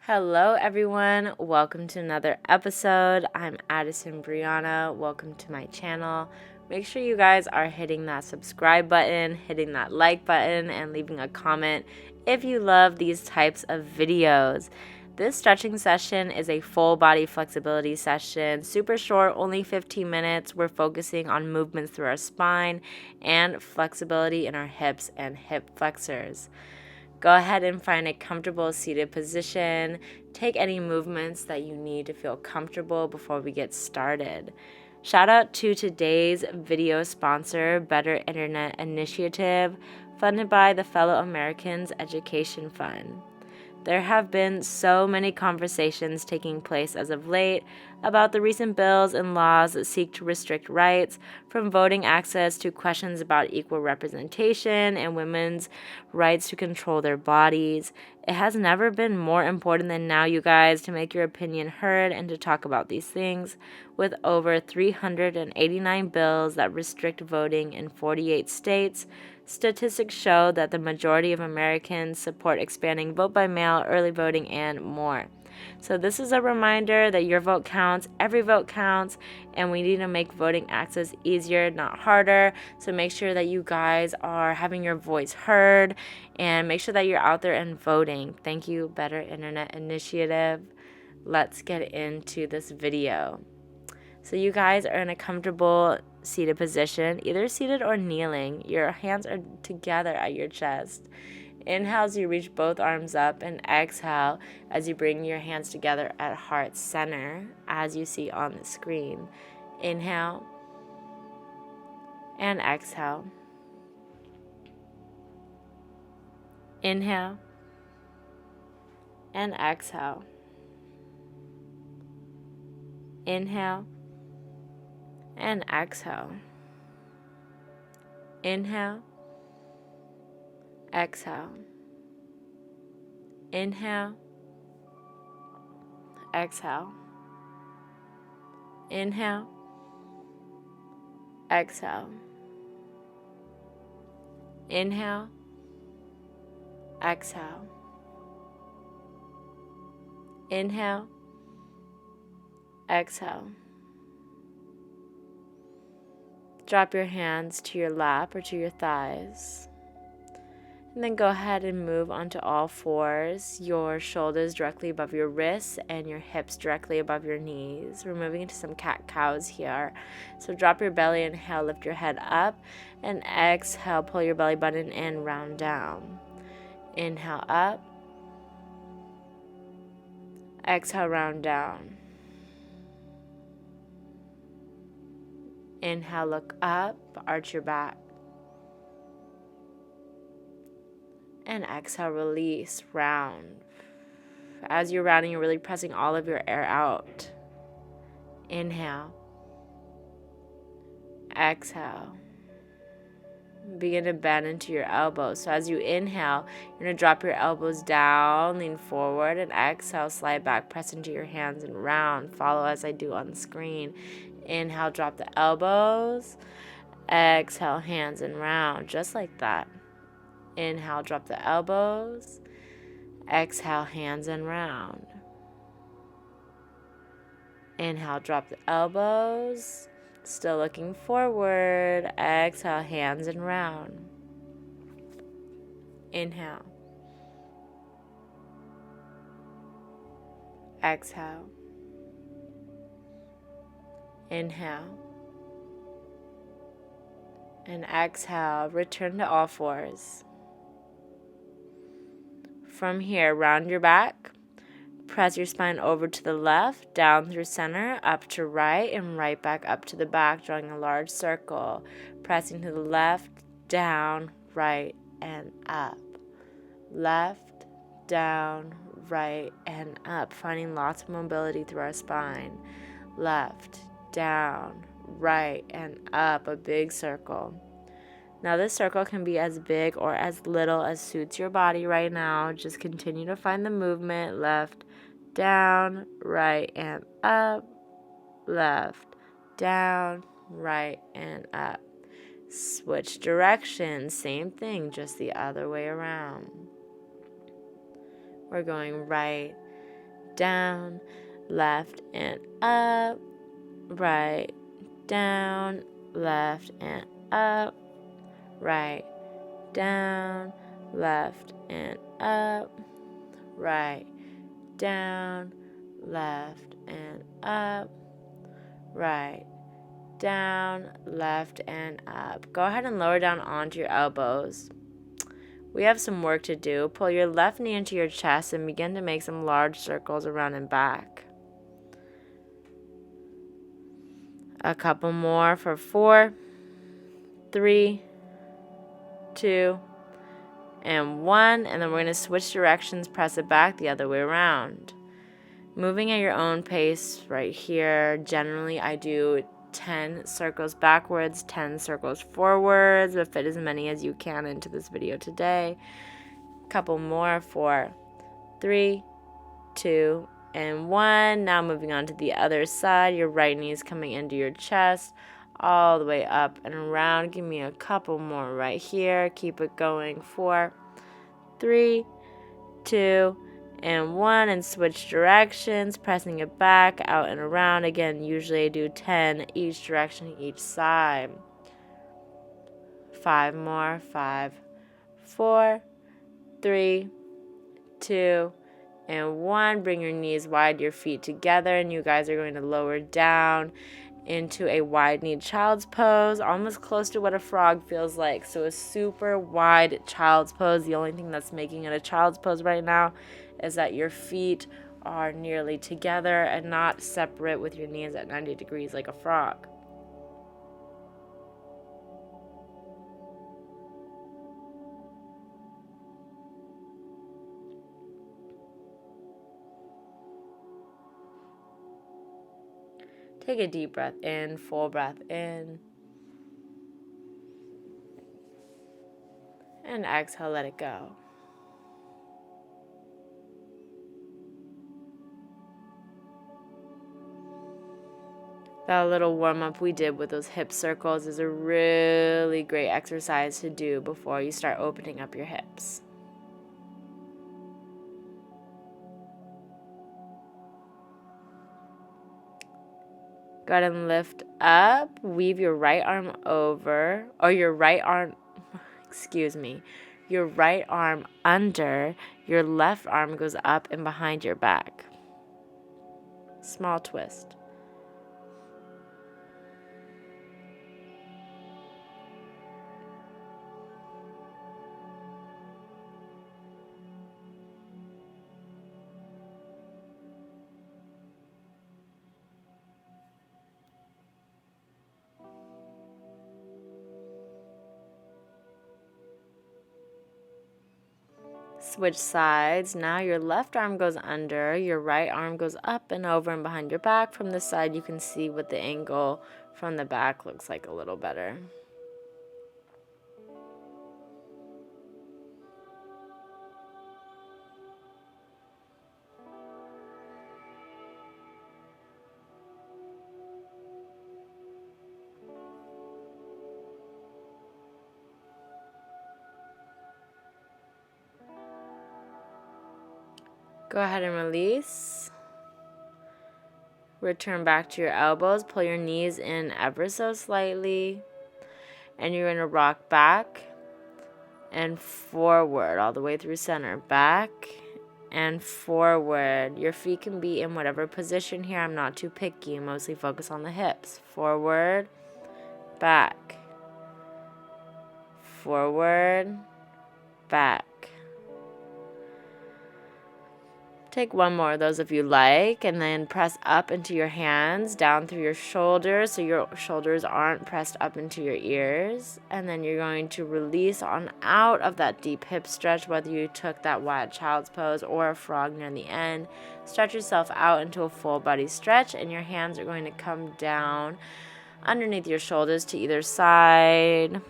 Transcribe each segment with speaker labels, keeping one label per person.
Speaker 1: Hello, everyone. Welcome to another episode. I'm Addison Brianna. Welcome to my channel. Make sure you guys are hitting that subscribe button, hitting that like button, and leaving a comment if you love these types of videos. This stretching session is a full body flexibility session, super short, only 15 minutes. We're focusing on movements through our spine and flexibility in our hips and hip flexors. Go ahead and find a comfortable seated position. Take any movements that you need to feel comfortable before we get started. Shout out to today's video sponsor, Better Internet Initiative, funded by the Fellow Americans Education Fund. There have been so many conversations taking place as of late about the recent bills and laws that seek to restrict rights, from voting access to questions about equal representation and women's rights to control their bodies. It has never been more important than now, you guys, to make your opinion heard and to talk about these things. With over 389 bills that restrict voting in 48 states, statistics show that the majority of Americans support expanding vote by mail, early voting, and more. So this is a reminder that your vote counts, every vote counts, and we need to make voting access easier, not harder. So make sure that you guys are having your voice heard and make sure that you're out there and voting. Thank you, Better Internet Initiative. Let's get into this video. So you guys are in a comfortable seated position, either seated or kneeling. Your hands are together at your chest. Inhale as you reach both arms up, and exhale as you bring your hands together at heart center, as you see on the screen. Inhale and exhale. Inhale and exhale. Inhale and exhale. Inhale, exhale. Inhale, exhale. Inhale, exhale. Inhale, exhale. Inhale, exhale. Drop your hands to your lap or to your thighs. And then go ahead and move onto all fours, your shoulders directly above your wrists and your hips directly above your knees. We're moving into some cat-cows here. So drop your belly, inhale, lift your head up, and exhale, pull your belly button in, round down. Inhale up, exhale, round down. Inhale, look up, arch your back. And exhale, release, round. As you're rounding, you're really pressing all of your air out. Inhale. Exhale. Begin to bend into your elbows. So as you inhale, you're going to drop your elbows down, lean forward, and exhale, slide back, press into your hands and round. Follow as I do on the screen. Inhale, drop the elbows. Exhale, hands and round, just like that. Inhale, drop the elbows. Exhale, hands and round. Inhale, drop the elbows. Still looking forward. Exhale, hands and round. Inhale. Exhale. Inhale. And exhale, return to all fours. From here, round your back. Press your spine over to the left, down through center, up to right, and right back up to the back, drawing a large circle. Pressing to the left, down, right, and up. Left, down, right, and up. Finding lots of mobility through our spine. Left, down, right, and up. A big circle. Now this circle can be as big or as little as suits your body right now. Just continue to find the movement. Left, down, right, and up. Left, down, right, and up. Switch directions. Same thing, just the other way around. We're going right, down, left and up, right, down, left and up, right, down, left and up, right, down, left and up, right, down, left and up. Go ahead and lower down onto your elbows. We have some work to do. Pull your left knee into your chest and begin to make some large circles around and back. A couple more for 4, 3, 2, and 1. And then we're going to switch directions, press it back the other way around. Moving at your own pace right here. Generally, I do 10 circles backwards, 10 circles forwards, but fit as many as you can into this video today. Couple more for 3, 2, and 1. Now moving on to the other side. Your right knee is coming into your chest, all the way up and around. Give me a couple more right here. Keep it going. 4, 3, 2, and 1, and switch directions, pressing it back, out and around. Again, usually I do 10 each direction, each side. 5 more. 5, 4, 3, 2, and 1. Bring your knees wide, your feet together, and you guys are going to lower down into a wide-kneed child's pose, almost close to what a frog feels like. So a super wide child's pose. The only thing that's making it a child's pose right now is that your feet are nearly together and not separate with your knees at 90 degrees like a frog. Take a deep breath in, full breath in. And exhale, let it go. That little warm-up we did with those hip circles is a really great exercise to do before you start opening up your hips. Go ahead and lift up. Weave your right arm over, or your right arm under. Your left arm goes up and behind your back. Small twist. Switch sides. Now your left arm goes under, your right arm goes up and over and behind your back. From this side, you can see what the angle from the back looks like a little better. Go ahead and release. Return back to your elbows. Pull your knees in ever so slightly. And you're going to rock back and forward all the way through center. Back and forward. Your feet can be in whatever position here. I'm not too picky. Mostly focus on the hips. Forward, back. Forward, back. Take one more of those if you like, and then press up into your hands, down through your shoulders, so your shoulders aren't pressed up into your ears. And then you're going to release on out of that deep hip stretch, whether you took that wide child's pose or a frog near the end. Stretch yourself out into a full body stretch, and your hands are going to come down underneath your shoulders to either side,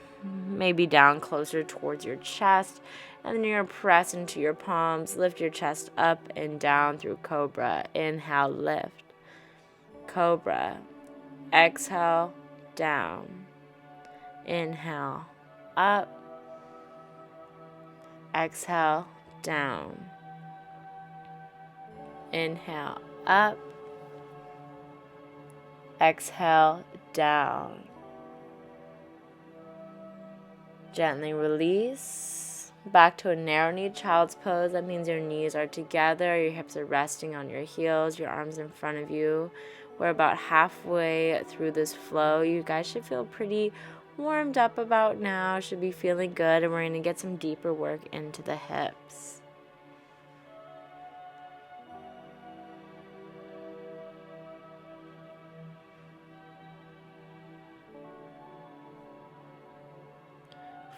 Speaker 1: maybe down closer towards your chest. And then you're going to press into your palms, lift your chest up and down through Cobra. Inhale, lift. Cobra. Exhale, down. Inhale, up. Exhale, down. Inhale up. Exhale down. Gently release. Back to a narrow knee child's pose. That means your knees are together, your hips are resting on your heels, your arms in front of you. We're about halfway through this flow. You guys should feel pretty warmed up about now. Should be feeling good, and we're going to get some deeper work into the hips.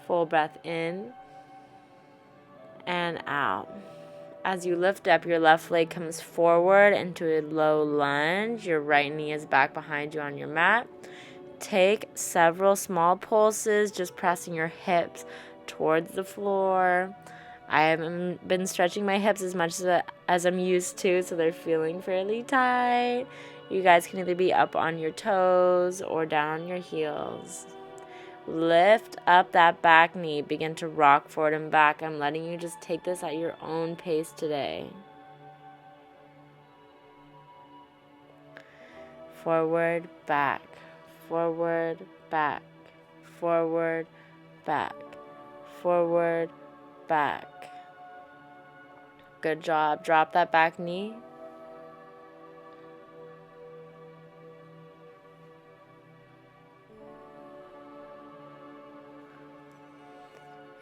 Speaker 1: Full breath in and out. As you lift up, your left leg comes forward into a low lunge. Your right knee is back behind you on your mat. Take several small pulses, just pressing your hips towards the floor. I haven't been stretching my hips as much as I'm used to, so they're feeling fairly tight. You guys can either be up on your toes or down on your heels. Lift up that back knee. Begin to rock forward and back. I'm letting you just take this at your own pace today. Forward, back. Forward, back. Forward, back. Forward, back. Good job. Drop that back knee.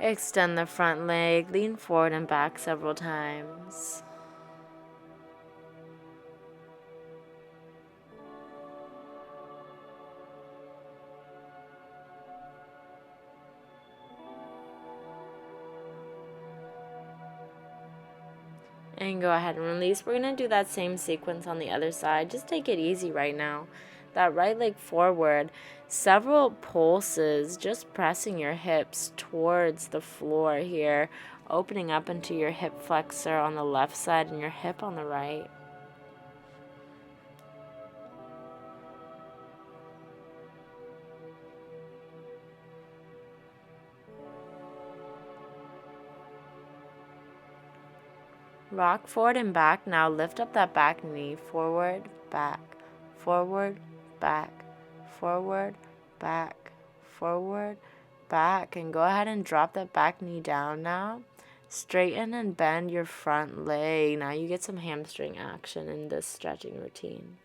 Speaker 1: Extend the front leg, lean forward and back several times. And go ahead and release. We're going to do that same sequence on the other side. Just take it easy right now. That right leg forward. Several pulses, just pressing your hips towards the floor here. Opening up into your hip flexor on the left side and your hip on the right. Rock forward and back. Now lift up that back knee. Forward, back, forward, back, forward, back, forward, back. And go ahead and drop that back knee down now. Straighten and bend your front leg. Now you get some hamstring action in this stretching routine.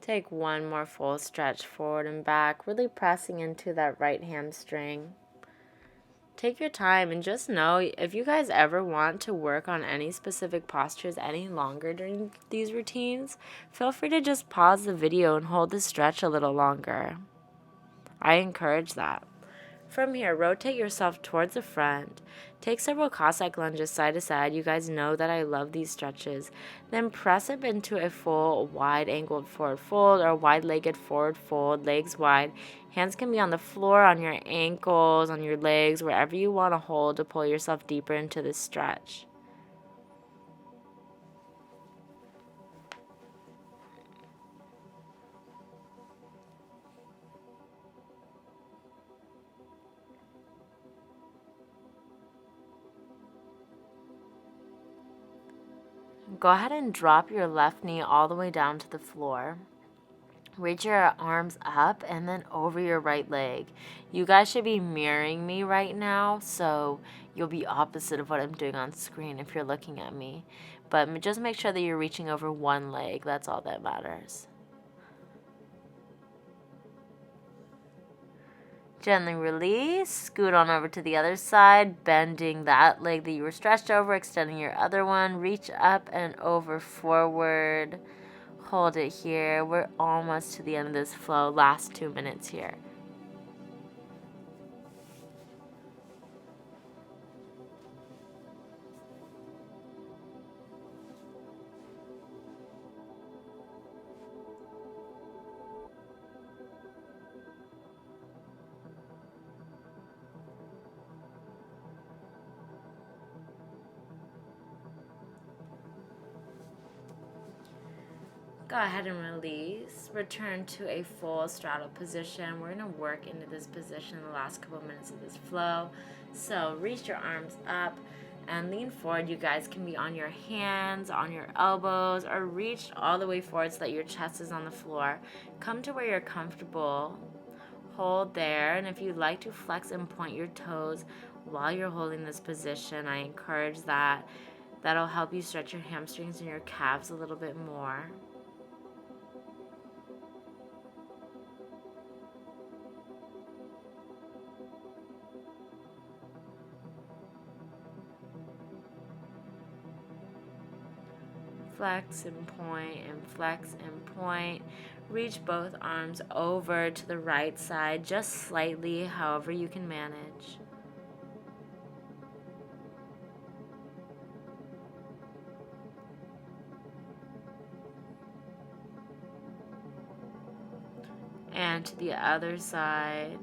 Speaker 1: Take one more full stretch forward and back, really pressing into that right hamstring. Take your time and just know if you guys ever want to work on any specific postures any longer during these routines, feel free to just pause the video and hold the stretch a little longer. I encourage that. From here, rotate yourself towards the front. Take several Cossack lunges side to side. You guys know that I love these stretches. Then press up into a full wide-angled forward fold or wide-legged forward fold, legs wide. Hands can be on the floor, on your ankles, on your legs, wherever you want to hold to pull yourself deeper into this stretch. Go ahead and drop your left knee all the way down to the floor. Reach your arms up and then over your right leg. You guys should be mirroring me right now, so you'll be opposite of what I'm doing on screen if you're looking at me. But just make sure that you're reaching over one leg. That's all that matters. Gently release, scoot on over to the other side, bending that leg that you were stretched over, extending your other one, reach up and over forward, hold it here. We're almost to the end of this flow, last 2 minutes here. Go ahead and release. Return to a full straddle position. We're going to work into this position the last couple minutes of this flow. So reach your arms up and lean forward. You guys can be on your hands, on your elbows, or reach all the way forward so that your chest is on the floor. Come to where you're comfortable. Hold there, and if you'd like to flex and point your toes while you're holding this position, I encourage that. That'll help you stretch your hamstrings and your calves a little bit more. Flex and point and flex and point. Reach both arms over to the right side, just slightly, however you can manage. And to the other side.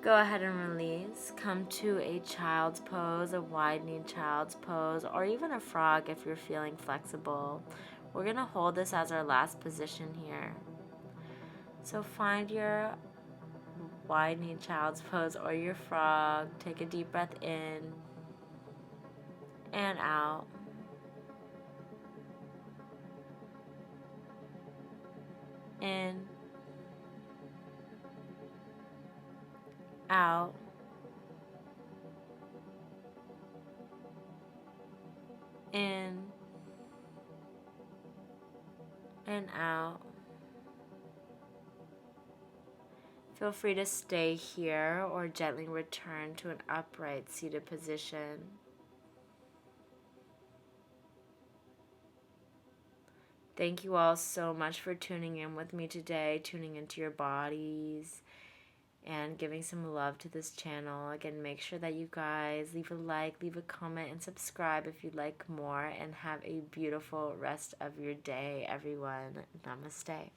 Speaker 1: Go ahead and release. Come to a child's pose, a wide-kneed child's pose, or even a frog if you're feeling flexible. We're going to hold this as our last position here. So find your wide-kneed child's pose or your frog. Take a deep breath in and out. In. Out. In. And out. Feel free to stay here or gently return to an upright seated position. Thank you all so much for tuning in with me today, tuning into your bodies, and giving some love to this channel. Again, make sure that you guys leave a like, leave a comment, and subscribe if you'd like more. And have a beautiful rest of your day, everyone. Namaste.